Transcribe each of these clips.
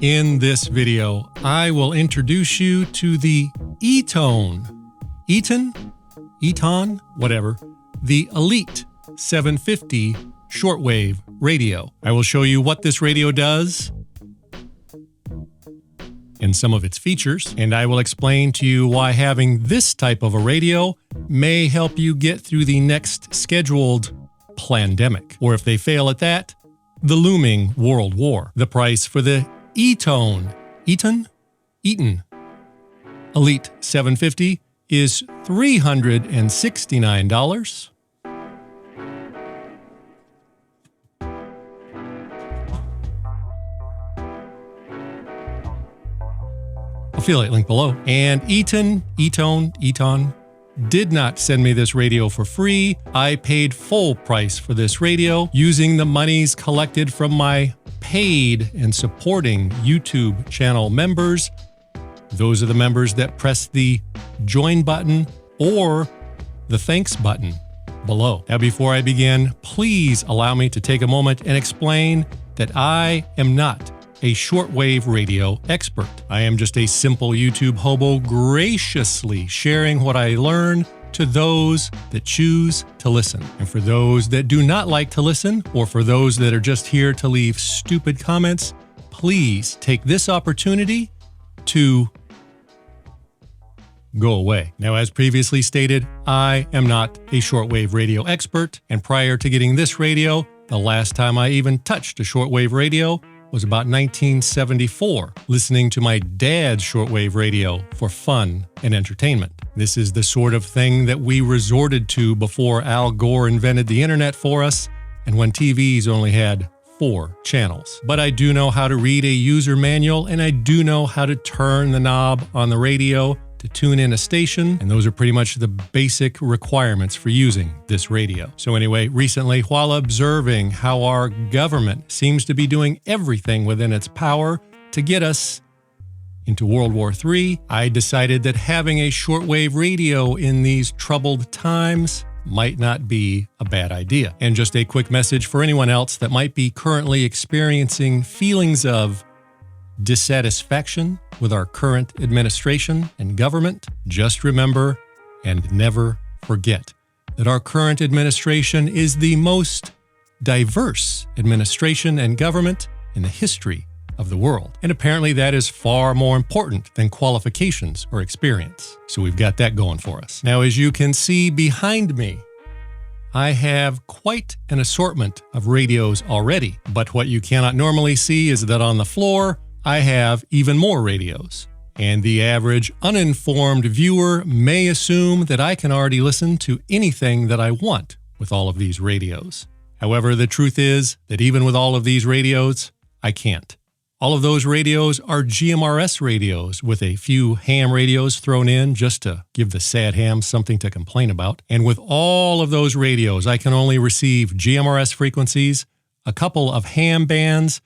In this video, I will introduce you to the Eton, whatever, the Elite 750 shortwave radio. I will show you what this radio does and some of its features, and I will explain to you why having this type of a radio may help you get through the next scheduled plandemic, or if they fail at that, the looming world war. The price for the Eton Elite 750 is $369. Affiliate link below. And Eton did not send me this radio for free. I paid full price for this radio using the monies collected from my paid and supporting YouTube channel members. Those are the members that press the join button or the thanks button below. Now, before I begin, please allow me to take a moment and explain that I am not a shortwave radio expert. I am just a simple YouTube hobo graciously sharing what I learn to those that choose to listen. And for those that do not like to listen, or for those that are just here to leave stupid comments, please take this opportunity to go away. Now, as previously stated, I am not a shortwave radio expert, and prior to getting this radio, the last time I even touched a shortwave radio was about 1974, listening to my dad's shortwave radio for fun and entertainment. This is the sort of thing that we resorted to before Al Gore invented the internet for us, and when TVs only had 4 channels. But I do know how to read a user manual, and I do know how to turn the knob on the radio to tune in a station, and those are pretty much the basic requirements for using this radio. So anyway, recently, while observing how our government seems to be doing everything within its power to get us into World War III, I decided that having a shortwave radio in these troubled times might not be a bad idea. And just a quick message for anyone else that might be currently experiencing feelings of dissatisfaction with our current administration and government. Just remember and never forget that our current administration is the most diverse administration and government in the history of the world. And apparently that is far more important than qualifications or experience. So we've got that going for us. Now, as you can see behind me, I have quite an assortment of radios already, but what you cannot normally see is that on the floor, I have even more radios, and the average uninformed viewer may assume that I can already listen to anything that I want with all of these radios. However, the truth is that even with all of these radios, I can't. All of those radios are GMRS radios with a few ham radios thrown in just to give the sad hams something to complain about. And with all of those radios, I can only receive GMRS frequencies, a couple of ham bands,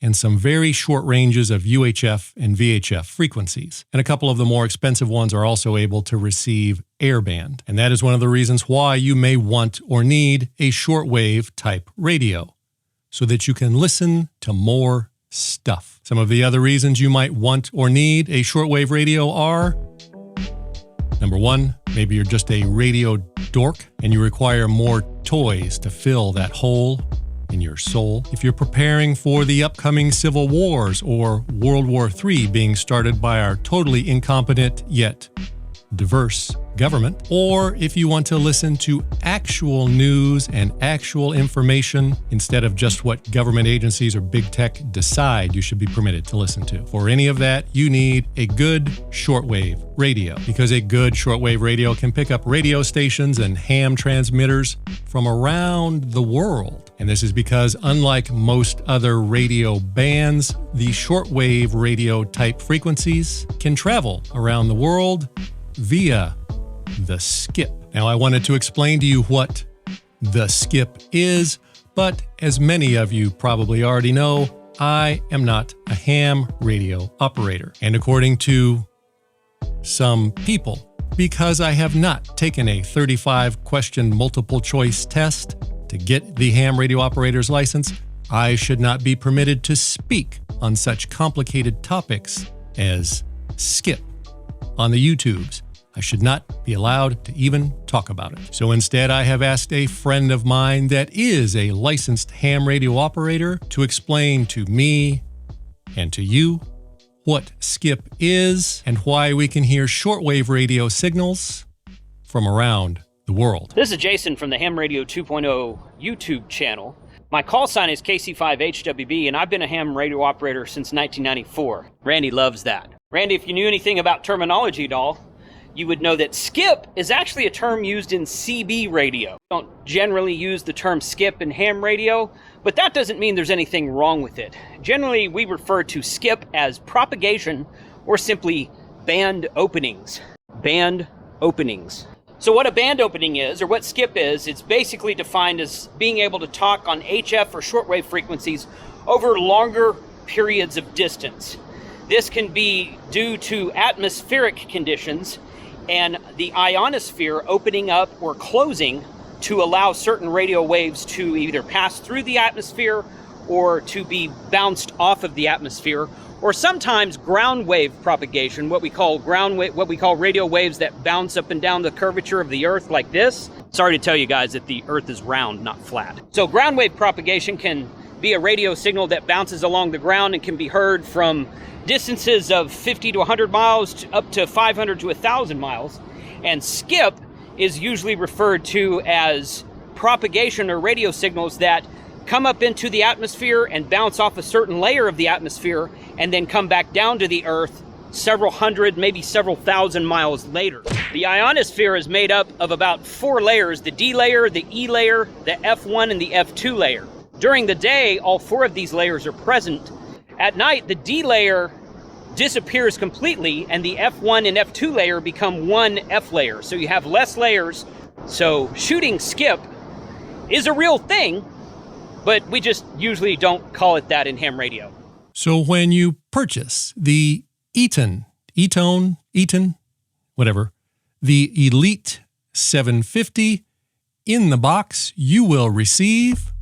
and some very short ranges of UHF and VHF frequencies. And a couple of the more expensive ones are also able to receive AirBand. And that is one of the reasons why you may want or need a shortwave type radio, so that you can listen to more stuff. Some of the other reasons you might want or need a shortwave radio are: number 1, maybe you're just a radio dork and you require more toys to fill that hole in your soul. If you're preparing for the upcoming civil wars or World War III being started by our totally incompetent yet diverse government, or if you want to listen to actual news and actual information instead of just what government agencies or big tech decide you should be permitted to listen to. For any of that, you need a good shortwave radio, because a good shortwave radio can pick up radio stations and ham transmitters from around the world. And this is because, unlike most other radio bands, the shortwave radio type frequencies can travel around the world via the skip. Now, I wanted to explain to you what the skip is, but as many of you probably already know, I am not a ham radio operator. And according to some people, because I have not taken a 35-question multiple choice test to get the ham radio operator's license, I should not be permitted to speak on such complicated topics as skip on the YouTubes. I should not be allowed to even talk about it. So instead, I have asked a friend of mine that is a licensed ham radio operator to explain to me and to you what skip is and why we can hear shortwave radio signals from around the world. This is Jason from the Ham Radio 2.0 YouTube channel. My call sign is KC5HWB, and I've been a ham radio operator since 1994. Randy loves that. Randy, if you knew anything about terminology at all, you would know that skip is actually a term used in CB radio. We don't generally use the term skip in ham radio, but that doesn't mean there's anything wrong with it. Generally, we refer to skip as propagation or simply band openings. Band openings. So what a band opening is, or what skip is, it's basically defined as being able to talk on HF or shortwave frequencies over longer periods of distance. This can be due to atmospheric conditions and the ionosphere opening up or closing to allow certain radio waves to either pass through the atmosphere or to be bounced off of the atmosphere, or sometimes ground wave propagation, what we call radio waves that bounce up and down the curvature of the Earth like this. Sorry to tell you guys that the Earth is round, not flat. So ground wave propagation can be a radio signal that bounces along the ground and can be heard from distances of 50 to 100 miles up to 500 to 1,000 miles. And skip is usually referred to as propagation or radio signals that come up into the atmosphere and bounce off a certain layer of the atmosphere and then come back down to the Earth several hundred, maybe several thousand miles later. The ionosphere is made up of about 4 layers: the D layer, the E layer, the F1, and the F2 layer. During the day, all 4 of these layers are present. At night, the D layer disappears completely and the F1 and F2 layer become one F layer. So you have less layers. So shooting skip is a real thing, but we just usually don't call it that in ham radio. So when you purchase the Eton, whatever, the Elite 750 in the box, you will receive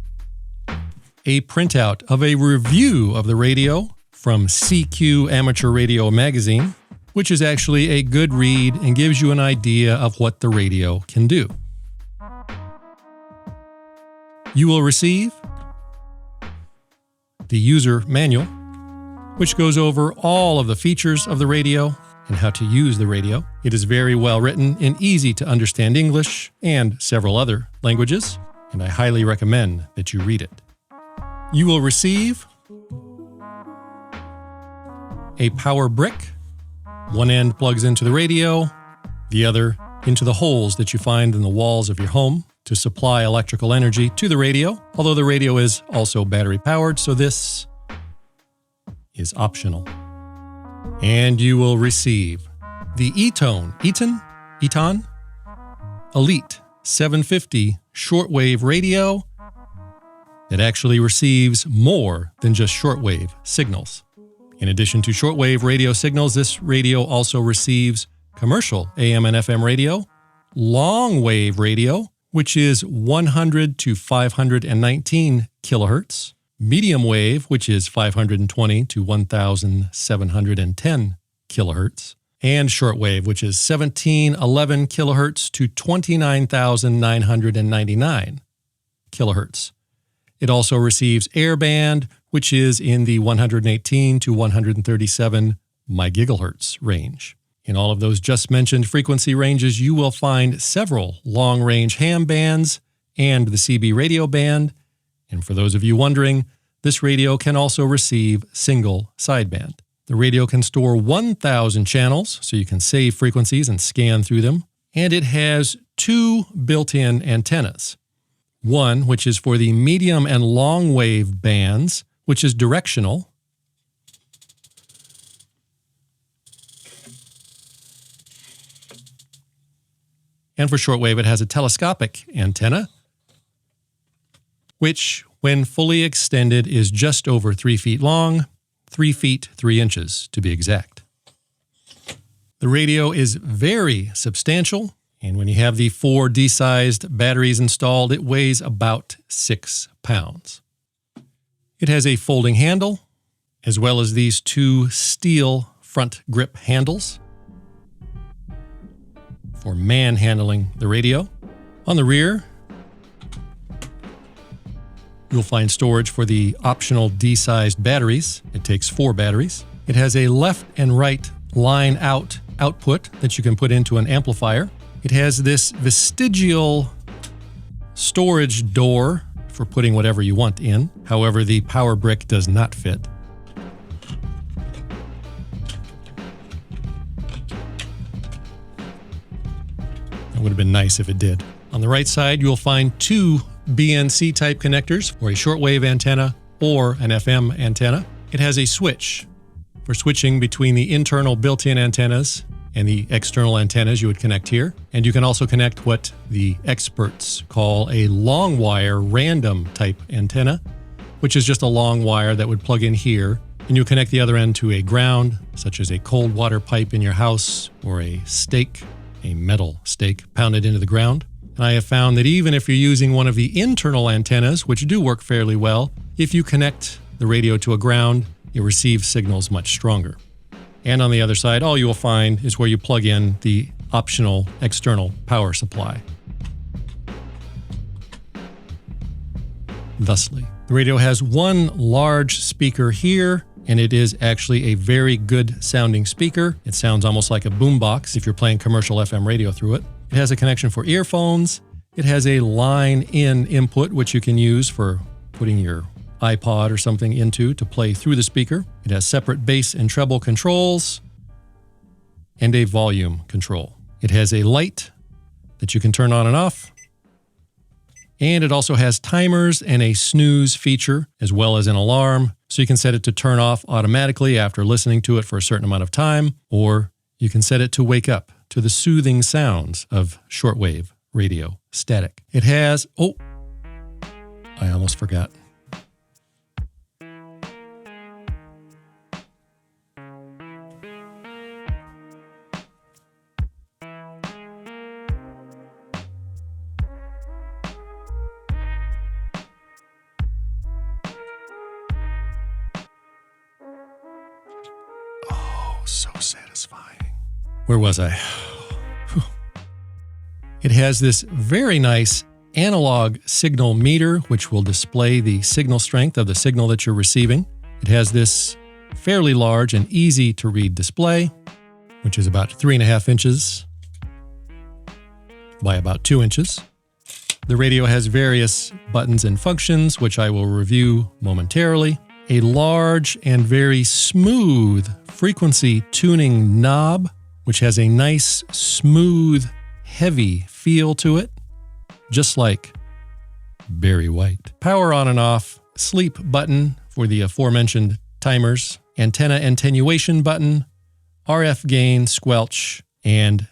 a printout of a review of the radio from CQ Amateur Radio Magazine, which is actually a good read and gives you an idea of what the radio can do. You will receive the user manual, which goes over all of the features of the radio and how to use the radio. It is very well written in easy to understand English and several other languages, and I highly recommend that you read it. You will receive a power brick. One end plugs into the radio, the other into the holes that you find in the walls of your home to supply electrical energy to the radio, although the radio is also battery powered, so this is optional. And you will receive the Eton Elite 750 shortwave radio that actually receives more than just shortwave signals. In addition to shortwave radio signals, this radio also receives commercial AM and FM radio, longwave radio, which is 100 to 519 kilohertz, medium wave, which is 520 to 1,710 kilohertz, and shortwave, which is 1711 kilohertz to 29,999 kilohertz. It also receives AirBand, which is in the 118 to 137 megahertz range. In all of those just mentioned frequency ranges, you will find several long-range ham bands and the CB radio band. And for those of you wondering, this radio can also receive single sideband. The radio can store 1,000 channels, so you can save frequencies and scan through them. And it has 2 built-in antennas. One, which is for the medium and long wave bands, which is directional. And for shortwave, it has a telescopic antenna, which, when fully extended, is just over 3 feet long, 3 feet 3 inches to be exact. The radio is very substantial, and when you have the 4 D-sized batteries installed, it weighs about 6 pounds. It has a folding handle, as well as these two steel front grip handles for manhandling the radio. On the rear, you'll find storage for the optional D-sized batteries. It takes 4 batteries. It has a left and right line out output that you can put into an amplifier. It has this vestigial storage door for putting whatever you want in. However, the power brick does not fit. It would have been nice if it did. On the right side, you'll find 2 BNC type connectors for a shortwave antenna or an FM antenna. It has a switch for switching between the internal built-in antennas and the external antennas you would connect here. And you can also connect what the experts call a long wire random type antenna, which is just a long wire that would plug in here, and you connect the other end to a ground, such as a cold water pipe in your house or a stake, a metal stake pounded into the ground. And I have found that even if you're using one of the internal antennas, which do work fairly well, if you connect the radio to a ground, you receive signals much stronger. And on the other side, all you will find is where you plug in the optional external power supply. Thusly, the radio has one large speaker here, and it is actually a very good sounding speaker. It sounds almost like a boombox if you're playing commercial FM radio through it. It has a connection for earphones. It has a line-in input, which you can use for putting your iPod or something into to play through the speaker. It has separate bass and treble controls and a volume control. It has a light that you can turn on and off. And it also has timers and a snooze feature, as well as an alarm. So you can set it to turn off automatically after listening to it for a certain amount of time, or you can set it to wake up to the soothing sounds of shortwave radio static. It has, I almost forgot. So satisfying. Where was I? It has this very nice analog signal meter, which will display the signal strength of the signal that you're receiving. It has this fairly large and easy to read display, which is about 3.5 inches by about 2 inches. The radio has various buttons and functions, which I will review momentarily. A large and very smooth frequency tuning knob, which has a nice, smooth, heavy feel to it, just like Barry White. Power on and off, sleep button for the aforementioned timers, antenna attenuation button, RF gain, squelch, and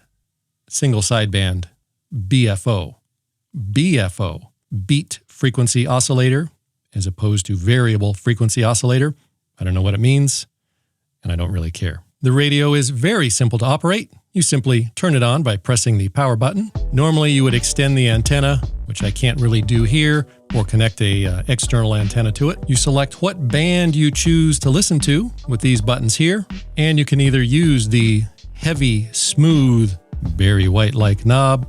single sideband BFO. BFO, beat frequency oscillator, as opposed to variable frequency oscillator. I don't know what it means, and I don't really care. The radio is very simple to operate. You simply turn it on by pressing the power button. Normally you would extend the antenna, which I can't really do here, or connect a external antenna to it. You select what band you choose to listen to with these buttons here, and you can either use the heavy, smooth, Barry White-like knob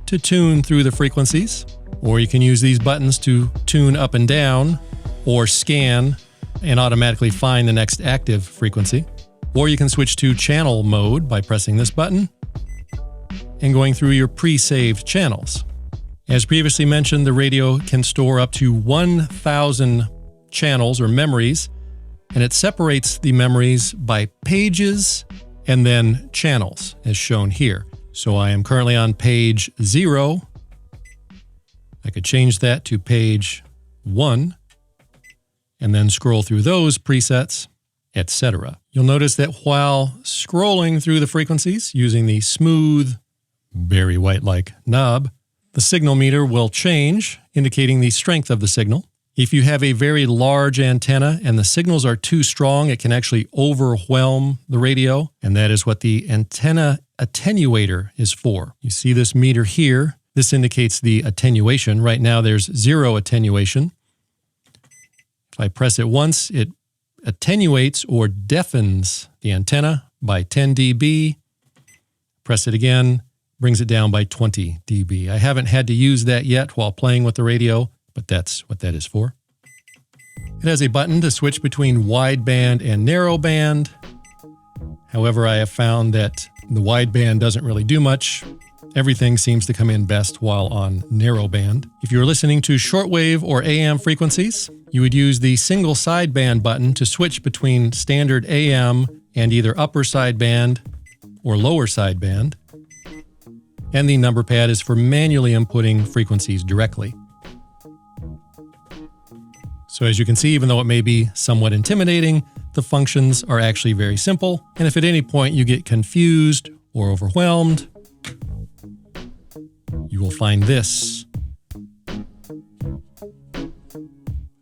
to tune through the frequencies, or you can use these buttons to tune up and down, or scan and automatically find the next active frequency. Or you can switch to channel mode by pressing this button and going through your pre-saved channels. As previously mentioned, the radio can store up to 1,000 channels or memories, and it separates the memories by pages and then channels, as shown here. So I am currently on page 0. I could change that to page 1 and then scroll through those presets, etc. You'll notice that while scrolling through the frequencies using the smooth, Barry White-like knob, the signal meter will change, indicating the strength of the signal. If you have a very large antenna and the signals are too strong, it can actually overwhelm the radio, and that is what the antenna attenuator is for. You see this meter here. This indicates the attenuation. Right now there's 0 attenuation. If I press it once, it attenuates or deafens the antenna by 10 dB. Press it again, brings it down by 20 dB. I haven't had to use that yet while playing with the radio, but that's what that is for. It has a button to switch between wideband and narrowband. However, I have found that the wideband doesn't really do much. Everything seems to come in best while on narrowband. If you're listening to shortwave or AM frequencies, you would use the single sideband button to switch between standard AM and either upper sideband or lower sideband. And the number pad is for manually inputting frequencies directly. So as you can see, even though it may be somewhat intimidating, the functions are actually very simple. And if at any point you get confused or overwhelmed, you will find this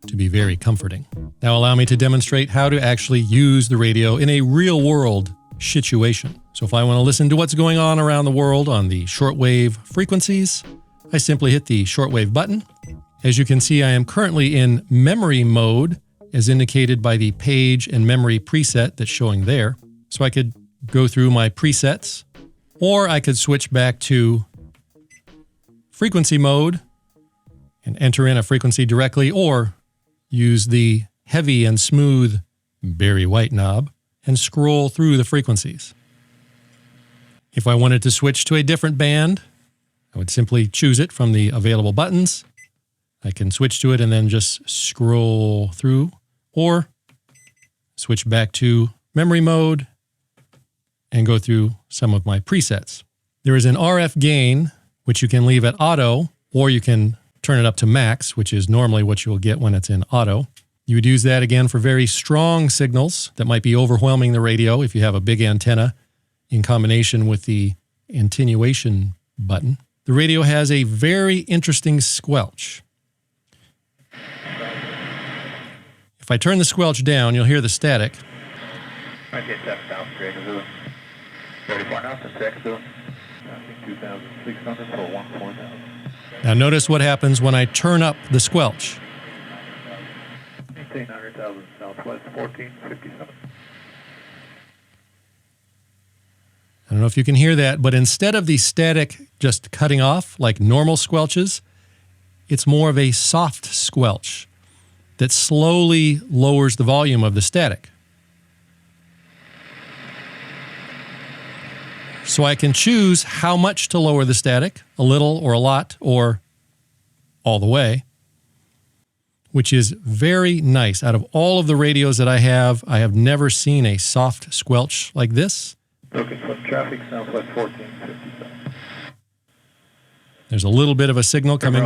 to be very comforting. Now allow me to demonstrate how to actually use the radio in a real-world situation. So if I want to listen to what's going on around the world on the shortwave frequencies, I simply hit the shortwave button. As you can see, I am currently in memory mode, as indicated by the page and memory preset that's showing there. So I could go through my presets, or I could switch back to frequency mode and enter in a frequency directly, or use the heavy and smooth Barry White knob and scroll through the frequencies. If I wanted to switch to a different band, I would simply choose it from the available buttons. I can switch to it and then just scroll through, or switch back to memory mode and go through some of my presets. There is an RF gain, which you can leave at auto, or you can turn it up to max, which is normally what you'll get when it's in auto. You would use that again for very strong signals that might be overwhelming the radio if you have a big antenna, in combination with the attenuation button. The radio has a very interesting squelch. If I turn the squelch down, you'll hear the static. Now notice what happens when I turn up the squelch. I don't know if you can hear that, but instead of the static just cutting off like normal squelches, it's more of a soft squelch that slowly lowers the volume of the static. So I can choose how much to lower the static, a little or a lot, or all the way, which is very nice. Out of all of the radios that I have never seen a soft squelch like this. Okay, so traffic southwest 1457. There's a little bit of a signal coming.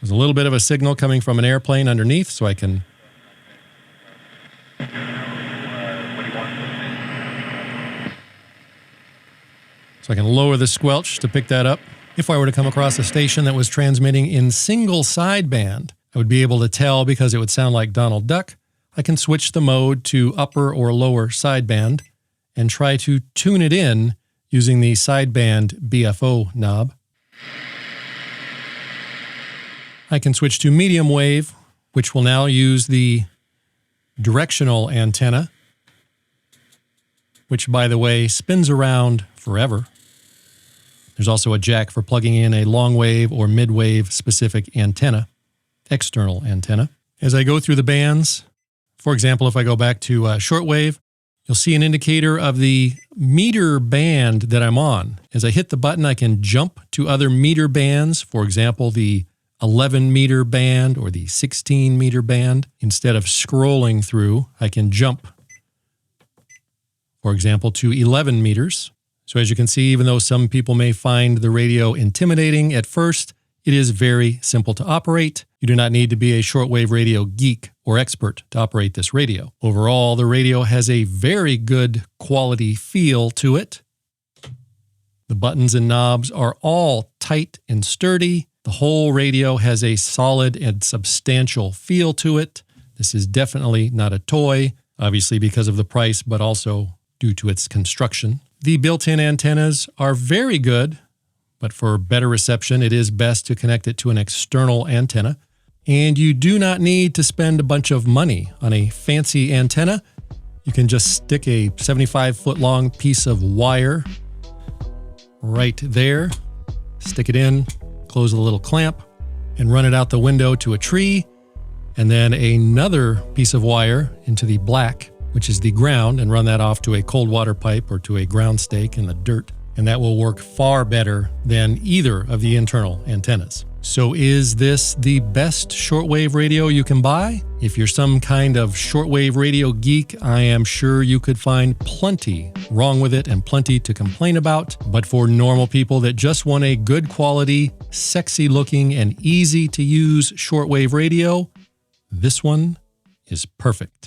There's a little bit of a signal coming from an airplane underneath, so I can lower the squelch to pick that up. If I were to come across a station that was transmitting in single sideband, I would be able to tell because it would sound like Donald Duck. I can switch the mode to upper or lower sideband and try to tune it in using the sideband BFO knob. I can switch to medium wave, which will now use the directional antenna, which, by the way, spins around forever. There's also a jack for plugging in a longwave or midwave specific antenna, external antenna. As I go through the bands, for example, if I go back to shortwave, you'll see an indicator of the meter band that I'm on. As I hit the button, I can jump to other meter bands, for example, the 11 meter band or the 16 meter band. Instead of scrolling through, I can jump, for example, to 11 meters. So as you can see, even though some people may find the radio intimidating at first, it is very simple to operate. You do not need to be a shortwave radio geek or expert to operate this radio. Overall, the radio has a very good quality feel to it. The buttons and knobs are all tight and sturdy. The whole radio has a solid and substantial feel to it. This is definitely not a toy, obviously because of the price, but also due to its construction. The built-in antennas are very good, but for better reception, it is best to connect it to an external antenna. And you do not need to spend a bunch of money on a fancy antenna. You can just stick a 75-foot long piece of wire right there, stick it in, close the little clamp, and run it out the window to a tree, and then another piece of wire into the black, which is the ground, and run that off to a cold water pipe or to a ground stake in the dirt. And that will work far better than either of the internal antennas. So is this the best shortwave radio you can buy? If you're some kind of shortwave radio geek, I am sure you could find plenty wrong with it and plenty to complain about. But for normal people that just want a good quality, sexy looking, and easy to use shortwave radio, this one is perfect.